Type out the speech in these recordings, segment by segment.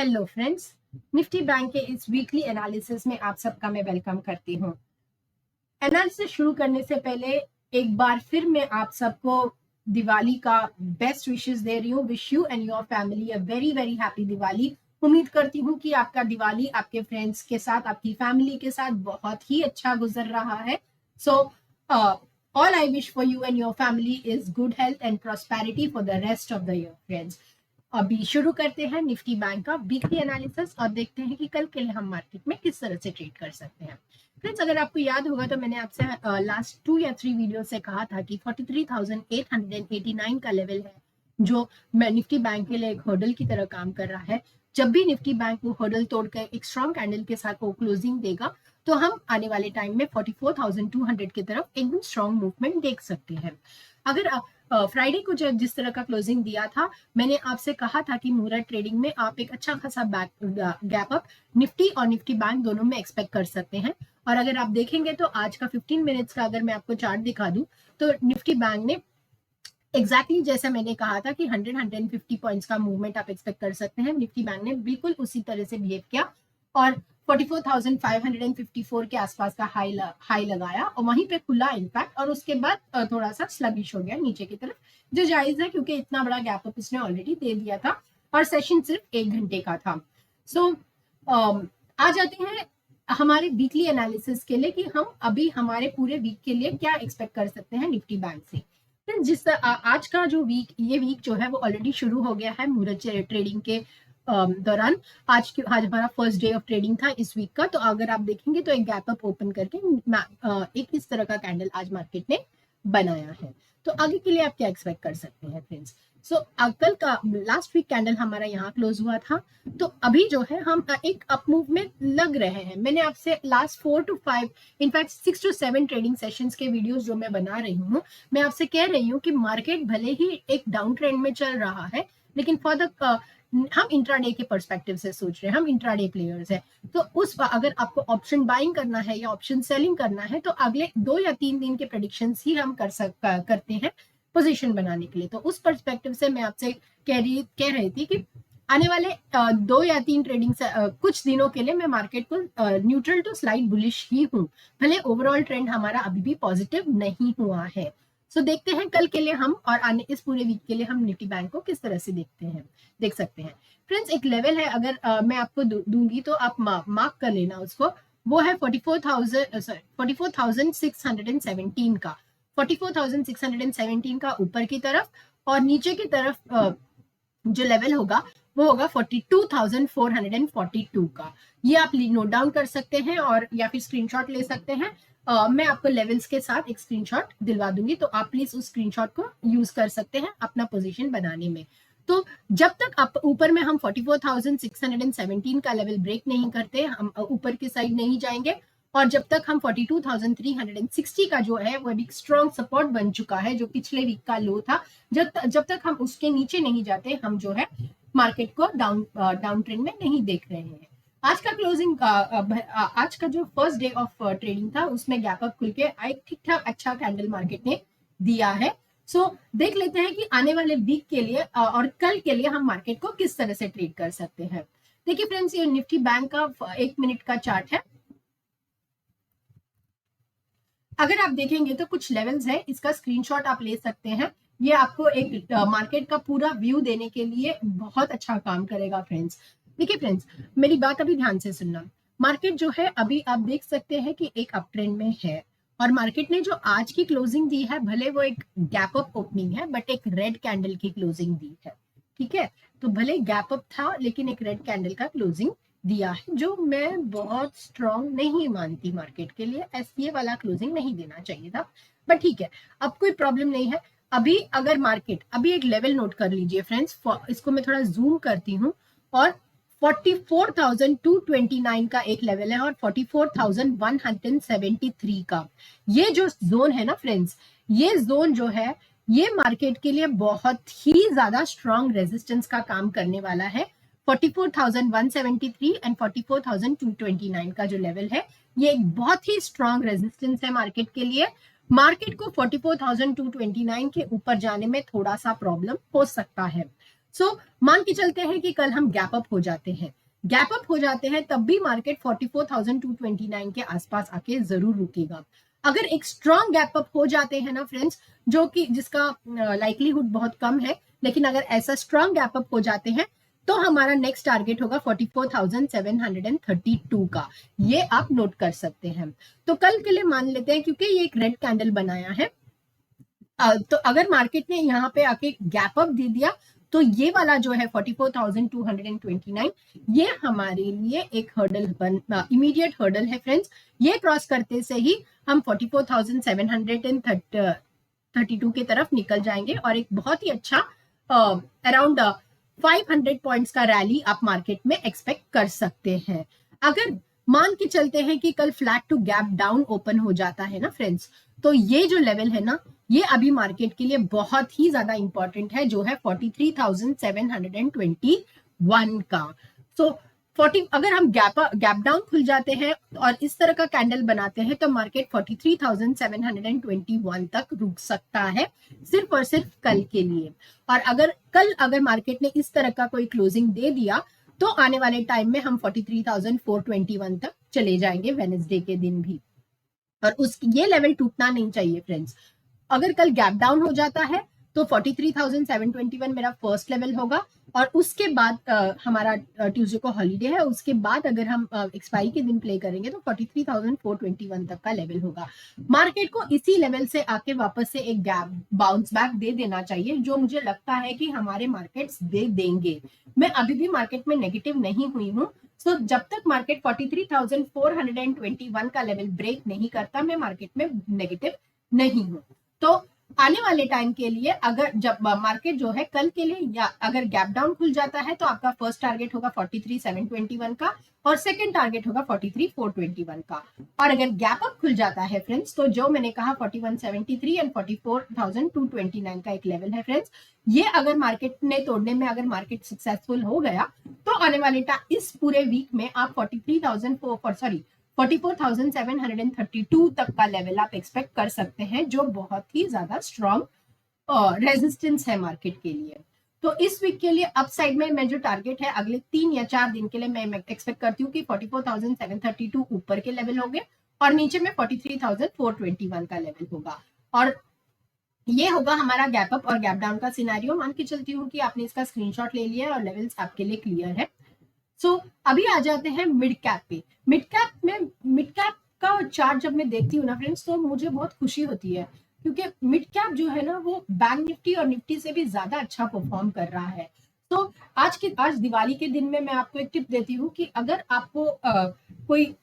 Hello friends, Nifty bank के इस weekly analysis में आप सबका मैं वेलकम करती हूँ। एनालिसिस शुरू करने से पहले एक बार फिर मैं आप सबको दिवाली का बेस्ट विशेस दे रही हूँ। Wish you and your family a very very happy Diwali. उम्मीद करती हूँ कि आपका दिवाली आपके फ्रेंड्स के साथ, आपकी फैमिली के साथ बहुत ही अच्छा गुजर रहा है। So all I wish for you and your family is good health and prosperity for the rest of the year friends. अभी शुरू करते हैं निफ्टी बैंक का वीकली एनालिसिस और देखते हैं कि कल के लिए हम मार्केट में किस तरह से ट्रेड कर सकते हैं। फ्रेंड्स, अगर आपको याद होगा तो मैंने आपसे लास्ट 2 या 3 वीडियो से कहा था कि 43,889 का लेवल है जो निफ्टी बैंक के लिए एक हर्डल की तरह काम कर रहा है। जब भी निफ्टी बैंक वो हर्डल तोड़कर एक स्ट्रॉन्ग कैंडल के साथ वो क्लोजिंग देगा तो हम आने वाले टाइम में 44,200 की तरफ एकदम स्ट्रॉन्ग मूवमेंट देख सकते हैं। अगर फ्राइडे को जब जिस तरह का क्लोजिंग दिया था, मैंने आपसे कहा था कि मुहूर्त ट्रेडिंग में आप एक अच्छा खासा गैप अप निफ्टी और निफ्टी बैंक दोनों में एक्सपेक्ट कर सकते हैं। और अगर आप देखेंगे तो आज का 15 मिनट्स का अगर मैं आपको चार्ट दिखा दूं तो निफ्टी बैंक ने एग्जैक्टली जैसा मैंने कहा था कि 100-150 पॉइंट्स का मूवमेंट आप एक्सपेक्ट कर सकते हैं, निफ्टी बैंक ने बिल्कुल उसी तरह से बिहेव किया और 44,554 के आसपास का हाई लगाया और वहीं पे खुला इनफैक्ट, और उसके बाद थोड़ा सा स्लगिश हो गया नीचे की तरफ, जो जायज है क्योंकि इतना बड़ा गैप अप इसने ऑलरेडी दे दिया था और सेशन सिर्फ 1 घंटे का था। सो आ जाते हैं हमारे वीकली एनालिसिस के लिए कि हम अभी हमारे पूरे वीक के लिए क्या एक्सपेक्ट कर सकते हैं निफ्टी बैंक से। जिस आज का जो ये वीक जो है वो ऑलरेडी शुरू हो गया है मुहूर्त ट्रेडिंग के दौरान। आज हमारा फर्स्ट डे ऑफ ट्रेडिंग था इस वीक का। तो अगर आप देखेंगे तो एक गैप अप ओपन करके एक इस तरह का कैंडल आज मार्केट ने बनाया है। तो आगे के लिए आप क्या एक्सपेक्ट कर सकते हैं फ्रेंड्स। सो कल का लास्ट वीक कैंडल हमारा यहाँ क्लोज हुआ था, तो अभी जो है हम एक अप मूव में लग रहे हैं। मैंने आपसे last 4 to 5 in fact 6 to 7 trading sessions के वीडियोस जो मैं बना रही हूँ, मैं आपसे कह रही हूँ कि मार्केट भले ही एक डाउन ट्रेंड में चल रहा है, लेकिन फॉर द हम इंट्राडे के पर्सपेक्टिव से सोच रहे हैं, हम इंट्राडे प्लेयर्स हैं। तो उस अगर आपको ऑप्शन बाइंग करना है या ऑप्शन सेलिंग करना है तो अगले 2 या 3 दिन के प्रेडिक्शंस ही हम करते हैं पोजीशन बनाने के लिए। तो उस पर्सपेक्टिव से मैं आपसे कह रही थी कि आने वाले 2 या 3 ट्रेडिंग कुछ दिनों के लिए मैं मार्केट को न्यूट्रल टू स्लाइड बुलिश ही हूँ, भले ओवरऑल ट्रेंड हमारा अभी भी पॉजिटिव नहीं हुआ है। सो देखते हैं कल के लिए हम और आने इस पूरे वीक के लिए हम निफ्टी बैंक को किस तरह से देख सकते हैं। फ्रेंड्स, एक लेवल है, अगर मैं आपको दूंगी तो आप मार्क कर लेना उसको। वो है 44,617 का, 44,617 का ऊपर की तरफ, और नीचे की तरफ जो लेवल होगा वो होगा 42,442 का। ये आप नोट डाउन कर सकते हैं और या फिर स्क्रीनशॉट ले सकते हैं। मैं आपको लेवल्स के साथ एक स्क्रीनशॉट दिलवा दूंगी, तो आप प्लीज उस स्क्रीनशॉट को यूज कर सकते हैं अपना पोजीशन बनाने में। तो जब तक आप ऊपर में हम 44,617 का लेवल ब्रेक नहीं करते, हम ऊपर की साइड नहीं जाएंगे, और जब तक हम 42,360 का जो है वो एक स्ट्रॉन्ग सपोर्ट बन चुका है जो पिछले वीक का लो था, जब तक हम उसके नीचे नहीं जाते, हम जो है मार्केट को डाउन ट्रेंड में नहीं देख रहे हैं। आज का क्लोजिंग आज का जो फर्स्ट डे ऑफ ट्रेडिंग था उसमें गैप अप खुल के एक ठीक ठाक अच्छा कैंडल मार्केट ने दिया है। सो देख लेते हैं कि आने वाले वीक के लिए और कल के लिए हम मार्केट को किस तरह से ट्रेड कर सकते हैं। देखिए फ्रेंड्स, ये निफ्टी बैंक का 1 मिनट का चार्ट है। अगर आप देखेंगे तो कुछ लेवल्स है, इसका स्क्रीनशॉट आप ले सकते हैं। ये आपको एक मार्केट का पूरा व्यू देने के लिए बहुत अच्छा काम करेगा फ्रेंड्स। देखिए फ्रेंड्स, मेरी बात अभी ध्यान से सुनना। मार्केट जो है अभी आप देख सकते हैं कि एक अप ट्रेंड में है, और मार्केट ने जो आज की क्लोजिंग दी है, भले वो एक गैप अप ओपनिंग है बट एक रेड कैंडल की क्लोजिंग दी है। ठीक है, तो भले गैप अप था लेकिन एक रेड कैंडल का क्लोजिंग दिया है, जो मैं बहुत स्ट्रॉन्ग नहीं मानती मार्केट के लिए। ये वाला क्लोजिंग नहीं देना चाहिए था, बट ठीक है, अब कोई प्रॉब्लम नहीं है। अभी अगर मार्केट अभी एक लेवल नोट कर लीजिए फ्रेंड्स, इसको मैं थोड़ा जूम करती हूँ, और 44,229 का एक लेवल है और 44,173 का ये जो जोन है ना फ्रेंड्स, ये जोन जो है ये मार्केट के लिए बहुत ही ज्यादा स्ट्रॉन्ग रेजिस्टेंस का काम करने वाला है। 44,173 एंड 44,229 का जो लेवल है, ये एक बहुत ही स्ट्रॉन्ग रेजिस्टेंस है मार्केट के लिए। मार्केट को 44,229 के ऊपर जाने में थोड़ा सा प्रॉब्लम हो सकता है। सो मान के चलते हैं कि कल हम गैप अप हो जाते हैं, तब भी मार्केट 44,229 के आसपास आके जरूर रुकेगा। अगर एक स्ट्रॉन्ग गैप अप हो जाते हैं ना फ्रेंड्स, जो कि जिसका लाइकलीहुड बहुत कम है, लेकिन अगर ऐसा स्ट्रॉन्ग गैप अप हो जाते हैं तो हमारा नेक्स्ट टारगेट होगा 44,732 का। ये आप नोट कर सकते हैं। तो कल के लिए मान लेते हैं, क्योंकि ये एक रेड कैंडल बनाया है, तो अगर मार्केट ने यहाँ पे आके गैप अप दे दिया तो ये वाला जो है 44,229 ये हमारे लिए एक इमीडिएट हर्डल है फ्रेंड्स। ये क्रॉस करते से ही हम 44,732 की तरफ निकल जाएंगे और एक बहुत ही अच्छा अराउंड 500 पॉइंट्स का रैली आप मार्केट में एक्सपेक्ट कर सकते हैं। अगर मान के चलते हैं कि कल flat to gap down open हो जाता है ना फ्रेंड्स, तो ये जो लेवल है ना, ये अभी मार्केट के लिए बहुत ही ज्यादा इंपॉर्टेंट है, जो है 43,721 का। सो 40 अगर हम गैप डाउन खुल जाते हैं और इस तरह का कैंडल बनाते हैं तो मार्केट 43,721 तक रुक सकता है, सिर्फ और सिर्फ कल के लिए। और अगर मार्केट ने इस तरह का कोई क्लोजिंग दे दिया तो आने वाले टाइम में हम 43,421 तक चले जाएंगे वेडनेसडे के दिन भी। और ये लेवल टूटना नहीं चाहिए फ्रेंड्स। अगर कल गैप डाउन हो जाता है तो 43,721 मेरा फर्स्ट लेवल होगा, और उसके बाद हमारा ट्यूसडे को हॉलीडे है, उसके बाद अगर हम एक्सपायरी के दिन प्ले करेंगे तो 43,421 तक का लेवल होगा। मार्केट को इसी लेवल से आके वापस से एक गैप बाउंस बैक दे देना चाहिए, जो मुझे लगता है कि हमारे मार्केट्स दे देंगे। मैं अभी भी मार्केट में नेगेटिव नहीं हुई हूँ। सो जब तक मार्केट 43,421 का लेवल ब्रेक नहीं करता, मैं मार्केट में नेगेटिव नहीं हूँ। तो आने वाले टाइम के लिए अगर जब मार्केट जो है कल के लिए या अगर गैप डाउन खुल जाता है तो आपका फर्स्ट टारगेट होगा 43,721 का और सेकंड टारगेट होगा 43,421 का। और अगर गैप अप खुल जाता है फ्रेंड्स, तो जो मैंने कहा 4173 एंड 44,229 का एक लेवल है फ्रेंड्स, ये अगर मार्केट ने तोड़ने में अगर मार्केट सक्सेसफुल हो गया तो आने वाले इस पूरे वीक में आप 44,732 तक का लेवल आप एक्सपेक्ट कर सकते हैं, जो बहुत ही ज्यादा स्ट्रॉन्ग रेजिस्टेंस है मार्केट के लिए। तो इस वीक के लिए अपसाइड में मैं जो टारगेट है अगले 3 या 4 दिन के लिए मैं एक्सपेक्ट करती हूँ कि 44,732 ऊपर के लेवल होंगे और नीचे में 43,421 का लेवल होगा। और ये होगा हमारा गैप अप और गैप डाउन का सिनेरियो। मान के चलती हूँ कि आपने इसका स्क्रीनशॉट ले लिया और लेवल्स आपके लिए क्लियर है। सो अभी आ जाते हैं मिड कैप पे। मिड कैप का चार्ट जब मैं देखती हूँ ना फ्रेंड्स, तो मुझे बहुत खुशी होती है, क्योंकि मिड कैप जो है ना वो बैंक निफ्टी और निफ्टी से भी ज्यादा अच्छा परफॉर्म कर रहा है। तो आज दिवाली के दिन में मैं आपको एक टिप देती हूँ कि अगर आपको कोई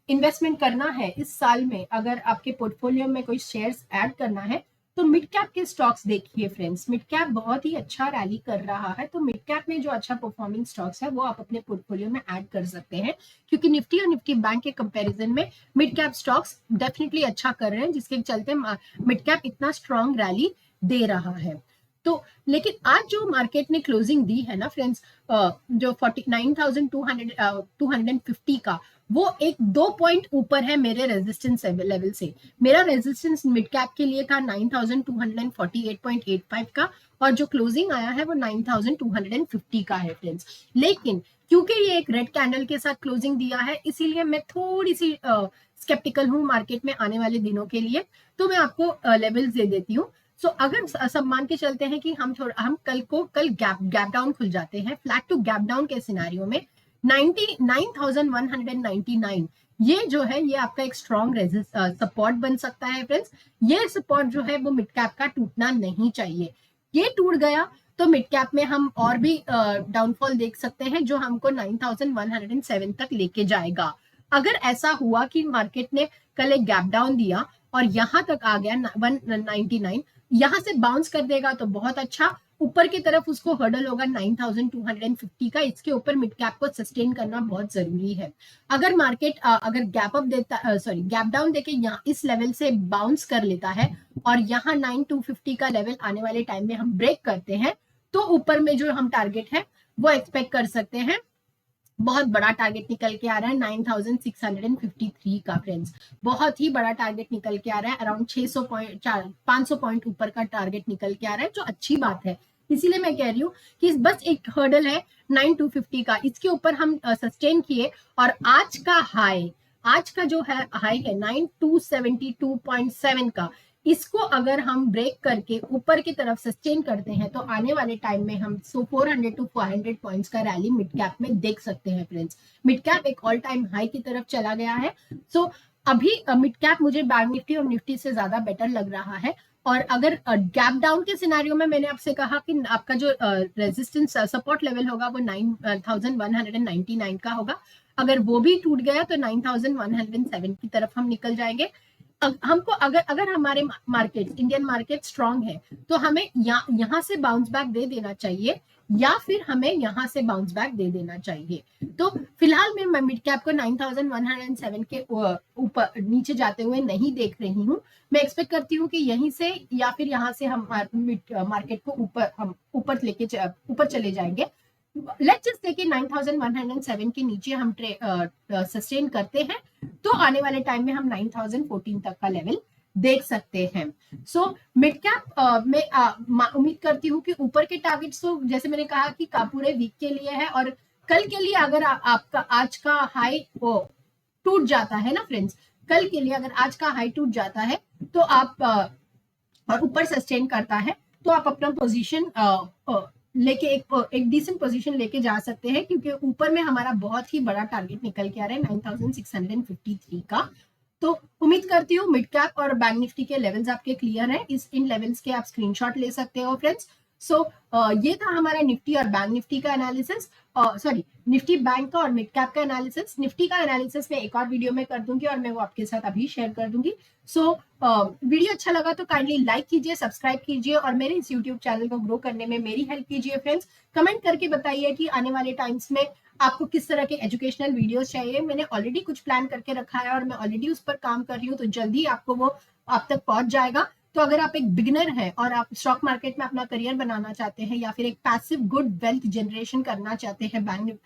इन्वेस्टमेंट करना है इस साल में, अगर आपके पोर्टफोलियो में कोई शेयर्स ऐड करना है तो मिड कैप के स्टॉक्स देखिए फ्रेंड्स। मिड कैप बहुत ही अच्छा रैली कर रहा है, तो मिड कैप में जो अच्छा परफॉर्मिंग स्टॉक्स है वो आप अपने पोर्टफोलियो में ऐड कर सकते हैं, क्योंकि निफ्टी और निफ्टी बैंक के कंपैरिजन में मिड कैप स्टॉक्स डेफिनेटली अच्छा कर रहे हैं, जिसके चलते मिड कैप इतना स्ट्रॉन्ग रैली दे रहा है। तो लेकिन आज जो मार्केट ने क्लोजिंग दी है ना फ्रेंड्स, जो 49,250 का, वो 2 पॉइंट ऊपर है मेरे रेजिस्टेंस लेवल से। मेरा रेजिस्टेंस मिड कैप के लिए था 9,248.85 का, और जो क्लोजिंग आया है वो 9,250 का है फ्रेंड्स। लेकिन क्योंकि ये एक रेड कैंडल के साथ क्लोजिंग दिया है, इसीलिए मैं थोड़ी सी स्केप्टिकल हूँ मार्केट में आने वाले दिनों के लिए। तो मैं आपको लेवल्स दे देती हूँ। सो अगर सब मान के चलते हैं कि हम कल गैप डाउन खुल जाते हैं, फ्लैट टू गैप डाउन के सिनेरियो में 99,199 ये जो है ये आपका एक स्ट्रॉन्ग सपोर्ट बन सकता है फ्रेंड्स। ये सपोर्ट जो है वो मिड कैप का टूटना नहीं चाहिए। ये टूट गया तो मिड कैप में हम और भी डाउनफॉल देख सकते हैं, जो हमको 9,107 तक लेके जाएगा। अगर ऐसा हुआ कि मार्केट ने कल एक गैप डाउन दिया और यहाँ तक आ गया 199, यहाँ से बाउंस कर देगा तो बहुत अच्छा, ऊपर की तरफ उसको हर्डल होगा 9,250 का। इसके ऊपर मिड कैप को सस्टेन करना बहुत जरूरी है। अगर मार्केट अगर गैप डाउन देके यहाँ इस लेवल से बाउंस कर लेता है और यहाँ 9,250 का लेवल आने वाले टाइम में हम ब्रेक करते हैं, तो ऊपर में जो हम टारगेट है वो एक्सपेक्ट कर सकते हैं। बहुत बड़ा टारगेट निकल के आ रहा है 9,653 का फ्रेंड्स, बहुत ही बड़ा टारगेट निकल के आ रहा है। अराउंड 500 पॉइंट ऊपर का टारगेट निकल के आ रहा है, जो अच्छी बात है, इसीलिए मैं कह रही हूँ कि बस एक हर्डल है 9250 का, इसके ऊपर हम सस्टेन किए और आज का हाई, आज का जो है हाई है 9272.7 का, इसको अगर हम ब्रेक करके ऊपर की तरफ सस्टेन करते हैं तो आने वाले टाइम में हम 400 टू 400 पॉइंट्स का रैली मिड कैप में देख सकते हैं फ्रेंड्स। मिड कैप एक ऑल टाइम हाई की तरफ चला गया है। सो अभी मिड कैप मुझे बैंक निफ्टी और निफ्टी से ज्यादा बेटर लग रहा है। और अगर गैप डाउन के सिनेरियो में मैंने आपसे कहा कि आपका जो रेजिस्टेंस सपोर्ट लेवल होगा वो 9199 का होगा, अगर वो भी टूट गया तो 9107 की तरफ हम निकल जाएंगे। हमको अगर हमारे मार्केट, इंडियन मार्केट स्ट्रांग है तो हमें यहाँ से बाउंस बैक दे देना चाहिए या फिर हमें यहाँ से बाउंस बैक दे देना चाहिए। तो फिलहाल मैं मिड कैप को 9107 के ऊपर नीचे जाते हुए नहीं देख रही हूँ। मैं एक्सपेक्ट करती हूँ कि यहीं से या फिर यहाँ से हम मार्केट को ऊपर लेके ऊपर चले जाएंगे। लेट्स जस्ट से कि 9107 के नीचे हम सस्टेन करते हैं तो आने वाले टाइम में हम 9014 तक का लेवल देख सकते हैं। सो मिड कैप में उम्मीद करती हूँ कि ऊपर के टारगेट्स तो जैसे मैंने कहा कि पूरे वीक के लिए है, और कल के लिए अगर आपका आज का हाई टूट जाता है ना फ्रेंड्स, कल के लिए अगर आज का हाई टूट जाता है तो आप और ऊपर सस्टेन करता है तो आप अपना पोजीशन लेके एक डिसेंट पोजीशन लेके जा सकते हैं, क्योंकि ऊपर में हमारा बहुत ही बड़ा टारगेट निकल के आ रहा है 9653 का। तो उम्मीद करती हूँ मिड कैप और बैंक निफ्टी के लेवल्स आपके क्लियर हैं। इन लेवल्स के आप स्क्रीनशॉट ले सकते हो फ्रेंड्स। सो ये था हमारा निफ्टी और बैंक निफ्टी का एनालिसिस, सॉरी निफ्टी बैंक का और मिड कैप का एनालिसिस। निफ्टी का एनालिसिस मैं एक और वीडियो में कर दूंगी और मैं वो आपके साथ अभी शेयर कर दूंगी। सो वीडियो अच्छा लगा तो काइंडली लाइक कीजिए, सब्सक्राइब कीजिए और मेरे इस यूट्यूब चैनल को ग्रो करने में मेरी हेल्प कीजिए फ्रेंड्स। कमेंट करके बताइए कि आने वाले टाइम्स में आपको किस तरह के एजुकेशनल वीडियोस चाहिए। मैंने ऑलरेडी कुछ प्लान करके रखा है और मैं ऑलरेडी उस पर काम कर रही हूँ, तो जल्दी आपको वो आप तक पहुंच जाएगा। तो अगर आप एक बिगिनर हैं और आप स्टॉक मार्केट में अपना करियर बनाना चाहते हैं या फिर एक पैसिव गुड वेल्थ जनरेशन करना चाहते हैं बैंक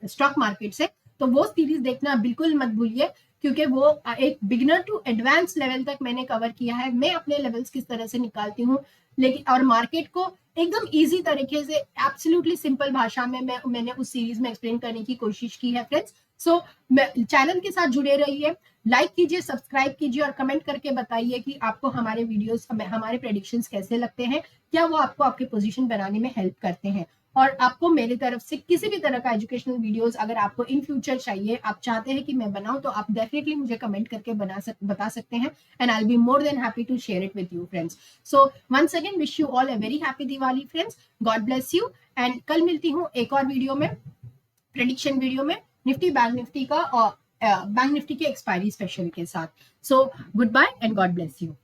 स्टॉक मार्केट से, तो वो सीरीज देखना बिल्कुल मत भूलिए, क्योंकि वो एक बिगिनर टू एडवांस लेवल तक मैंने कवर किया है। मैं अपने लेवल्स किस तरह से निकालती हूँ लेकिन और मार्केट को एकदम इजी तरीके से एब्सोल्युटली सिंपल भाषा में मैंने उस सीरीज में एक्सप्लेन करने की कोशिश की है फ्रेंड्स। सो चैनल के साथ जुड़े रहिए, लाइक कीजिए, सब्सक्राइब कीजिए और कमेंट करके बताइए कि आपको हमारे वीडियोस, हमारे प्रेडिक्शंस कैसे लगते हैं, क्या वो आपको आपके पोजीशन बनाने में हेल्प करते हैं। और आपको मेरी तरफ से किसी भी तरह का एजुकेशनल वीडियोस अगर आपको इन फ्यूचर चाहिए, आप चाहते हैं कि मैं बनाऊं, तो आप डेफिनेटली मुझे कमेंट करके बता सकते हैं and I will be more than happy to share it with you friends. So once again wish you all a very happy Diwali friends, God bless you and कल मिलती हूँ एक और वीडियो में, प्रेडिक्शन वीडियो में निफ्टी बैंक निफ्टी का और bank Nifty के एक्सपायरी स्पेशल के साथ। So goodbye and God bless you.